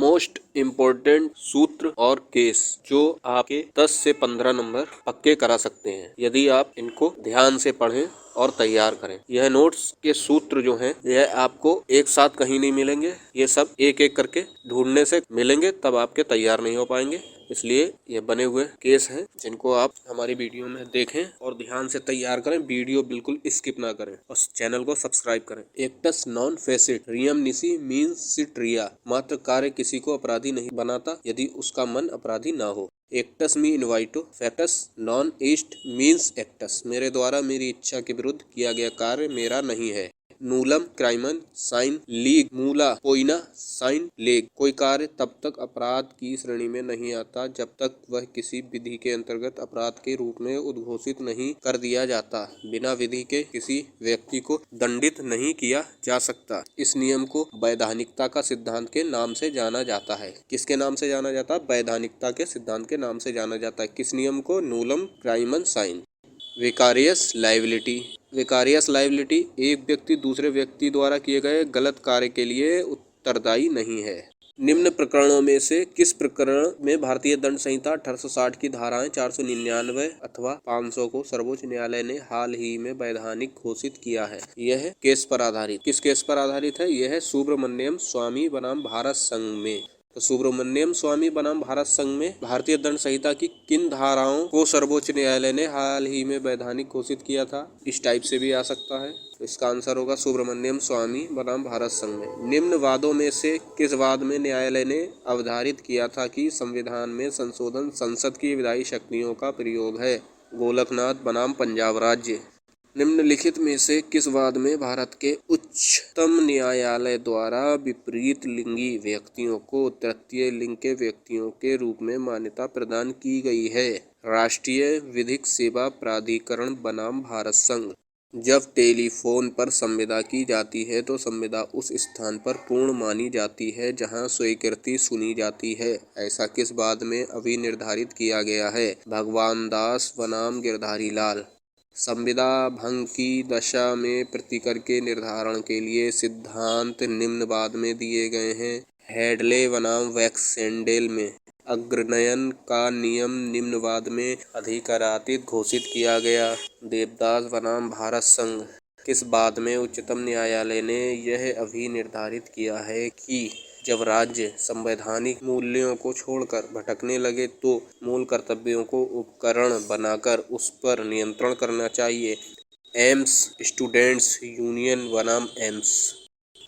Most important सूत्र और case जो आपके 10 से 15 नंबर पक्के करा सकते हैं यदि आप इनको ध्यान से पढ़ें और तैयार करें। यह नोट्स के सूत्र जो हैं यह आपको एक साथ कहीं नहीं मिलेंगे, ये सब एक एक करके ढूंढने से मिलेंगे, तब आपके तैयार नहीं हो पाएंगे। इसलिए ये बने हुए केस हैं जिनको आप हमारी वीडियो में देखें और ध्यान से तैयार करें। वीडियो बिल्कुल स्किप ना करें और चैनल को सब्सक्राइब करें। Acts non face it रियम निसी means seat रिया। मात्र कार्य किसी को अपराधी नहीं बनाता यदि उसका मन अपराधी ना हो। एक्टस मी इनवाइटो फैक्टस नॉन ईस्ट मीन्स एक्टस। मेरे द्वारा मेरी इच्छा के विरुद्ध किया गया कार्य मेरा नहीं है। नूलम क्राइमन साइन लीग मूला पोइना साइन लेग। कोई कार्य तब तक अपराध की श्रेणी में नहीं आता जब तक वह किसी विधि के अंतर्गत अपराध के रूप में उद्घोषित नहीं कर दिया जाता। बिना विधि के किसी व्यक्ति को दंडित नहीं किया जा सकता। इस नियम को वैधानिकता का सिद्धांत के नाम से जाना जाता है। किसके नाम से जाना जाता है? वैधानिकता के सिद्धांत के नाम से जाना जाता है। किस नियम को? नूलम क्राइमन साइन। विकारियस लाइबिलिटी। विकारियस लाइबिलिटी एक व्यक्ति दूसरे व्यक्ति द्वारा किए गए गलत कार्य के लिए उत्तरदायी नहीं है। निम्न प्रकरणों में से किस प्रकरण में भारतीय दंड संहिता 1860 की धाराएं 499 अथवा 500 को सर्वोच्च न्यायालय ने हाल ही में वैधानिक घोषित किया है? यह केस पर आधारित। किस केस पर आधारित है? यह सुब्रमण्यम स्वामी बनाम भारत संघ में। तो सुब्रमण्यम स्वामी बनाम भारत संघ में भारतीय दंड संहिता की किन धाराओं को सर्वोच्च न्यायालय ने हाल ही में वैधानिक घोषित किया था? इस टाइप से भी आ सकता है। तो इसका आंसर होगा सुब्रमण्यम स्वामी बनाम भारत संघ में। निम्न वादों में से किस वाद में न्यायालय ने अवधारित किया था कि संविधान में संशोधन संसद की विधायी शक्तियों का प्रयोग है? गोलकनाथ बनाम पंजाब राज्य। निम्नलिखित में से किस वाद में भारत के उच्चतम न्यायालय द्वारा विपरीत लिंगी व्यक्तियों को तृतीय लिंग के व्यक्तियों के रूप में मान्यता प्रदान की गई है? राष्ट्रीय विधिक सेवा प्राधिकरण बनाम भारत संघ। जब टेलीफोन पर संविदा की जाती है तो संविदा उस स्थान पर पूर्ण मानी जाती है जहां स्वीकृति सुनी जाती है। ऐसा किस वाद में अभी निर्धारित किया गया है? भगवान दास बनाम गिरधारी लाल। संविदा भंग की दशा में प्रतिकर के निर्धारण के लिए सिद्धांत निम्न वाद में दिए गए हैं। हेडले बनाम वैक्सेंडेल में। अग्रनयन का नियम निम्न वाद में अधिकारातीत घोषित किया गया। देवदास बनाम भारत संघ। किस वाद में उच्चतम न्यायालय ने यह अभी निर्धारित किया है कि जब राज्य संवैधानिक मूल्यों को छोड़कर भटकने लगे तो मूल कर्तव्यों को उपकरण बनाकर उस पर नियंत्रण करना चाहिए? एम्स स्टूडेंट्स यूनियन बनाम एम्स।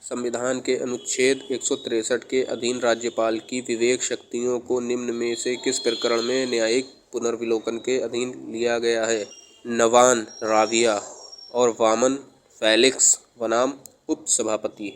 संविधान के अनुच्छेद 163 के अधीन राज्यपाल की विवेक शक्तियों को निम्न में से किस प्रकरण में न्यायिक पुनर्विलोकन के अधीन लिया गया है? नवान राविया और वामन फेलिक्स बनाम उपसभापति।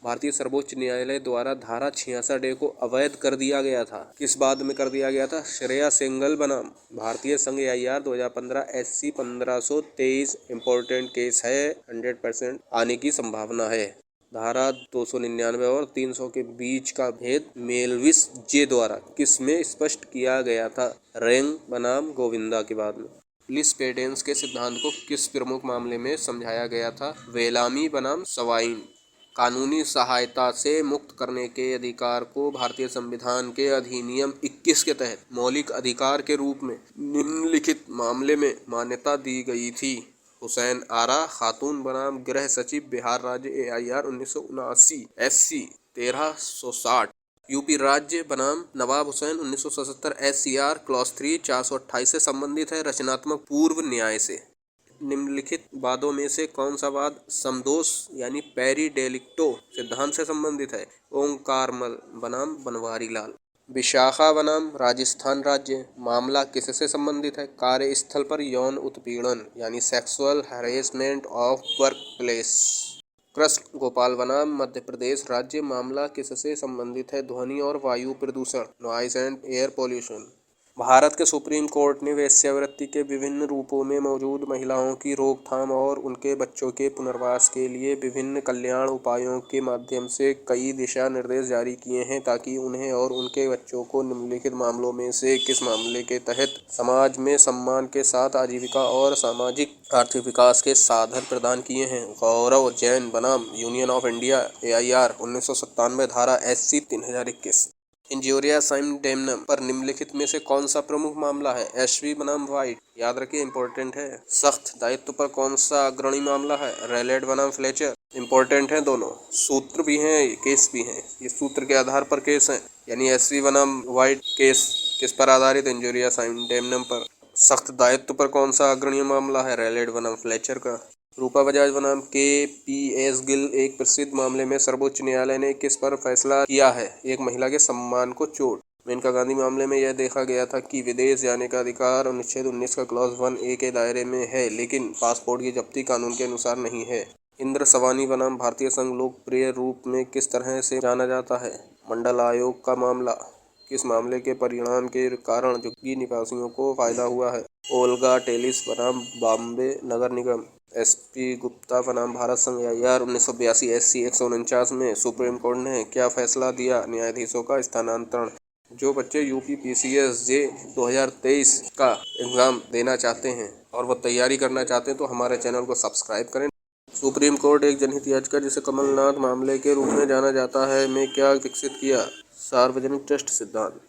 भारतीय सर्वोच्च न्यायालय द्वारा धारा 66A को अवैध कर दिया गया था। किस वाद में कर दिया गया था? श्रेया सेंगल बनाम भारतीय संघ AIR 2015 SC 1523 इम्पोर्टेंट केस है, 100% आने की संभावना है। धारा 299 और 300 के बीच का भेद मेलविस जे द्वारा किस में स्पष्ट किया गया था? रेंग बनाम गोविंदा के बाद में। लिस्पेडेंस के सिद्धांत को किस प्रमुख मामले में समझाया गया था? वेलामी बनाम सवाइन। कानूनी सहायता से मुक्त करने के अधिकार को भारतीय संविधान के अधिनियम 21 के तहत मौलिक अधिकार के रूप में निम्नलिखित मामले में मान्यता दी गई थी? हुसैन आरा खातून बनाम गृह सचिव बिहार राज्य AIR 1979 SC 1360। यूपी राज्य बनाम नवाब हुसैन 1977 SCR क्लॉज 3 428 से संबंधित है। रचनात्मक पूर्व न्याय से। निम्नलिखित वादों में से कौन सा वाद समदोष यानी पेरी डेलिक्टो सिद्धांत से संबंधित है? ओंकारमल बनाम बनवारी लाल। विशाखा बनाम राजस्थान राज्य। मामला किससे संबंधित है? कार्यस्थल पर यौन उत्पीड़न यानी sexual harassment of work place. Krishna Gopal बनाम मध्य प्रदेश राज्य। मामला किससे संबंधित है? ध्वनि और वायु प्रदूषण, noise and air pollution. Bharat के सुप्रीम कोर्ट ने वेश्यावृत्ति के विभिन्न रूपों में मौजूद महिलाओं की रोकथाम और उनके बच्चों के पुनर्वास के लिए विभिन्न कल्याण उपायों के माध्यम से कई दिशा निर्देश जारी किए हैं ताकि उन्हें और उनके बच्चों को निम्नलिखित मामलों में से किस मामले के तहत समाज में सम्मान के साथ आजीविका और सामाजिक आर्थिक विकास के साधन प्रदान किए हैं? गौरव जैन बनाम यूनियन ऑफ इंडिया AIR 1997 धारा SC 3021। इंजोरिया साइमडेमनम पर निम्नलिखित में से कौन सा प्रमुख मामला है? एसवी बनाम वाइट, याद रखिए इंपॉर्टेंट है। सख्त दायित्व पर कौन सा अग्रणी मामला है? रैलेट बनाम फ्लेचर, इंपॉर्टेंट है दोनों। सूत्र भी हैं, केस भी हैं। ये सूत्र के आधार पर केस हैं, यानी एसवी बनाम वाइट केस किस पर आधारित? इंजोरिया साइमडेमनम पर। सख्त दायित्व पर कौन सा अग्रणी मामला है? रैलेट बनाम फ्लेचर का। रूपा बजाज बनाम के.पी.एस. गिल एक प्रसिद्ध मामले में सर्वोच्च न्यायालय ने किस पर फैसला किया है? एक महिला के सम्मान को चोट। मेनका गांधी मामले में यह देखा गया था कि विदेश जाने का अधिकार अनुच्छेद 19 का क्लॉज 1A के दायरे में है, लेकिन पासपोर्ट की जब्ती कानून के अनुसार नहीं है। इंद्र सवानी बनाम भारतीय संघ लोकप्रिय रूप में किस तरह से जाना जाता है? मंडल आयोग का मामला। किस मामले के परिणाम के कारण झुग्गी निवासियों को फायदा हुआ है? ओल्गा टेलिस बनाम बॉम्बे नगर निगम। एसपी गुप्ता बनाम भारत संघ यार 1982 SC 149 में सुप्रीम कोर्ट ने क्या फैसला दिया? न्यायाधीशों का स्थानांतरण। जो बच्चे UPPCS जे 2023 का एग्ज़ाम देना चाहते हैं और वो तैयारी करना चाहते हैं तो हमारे चैनल को सब्सक्राइब करें। सुप्रीम कोर्ट एक जनहित याचिका जिसे कमलनाथ मामले के रूप में जाना जाता है में क्या विकसित किया? सार्वजनिक ट्रस्ट सिद्धांत।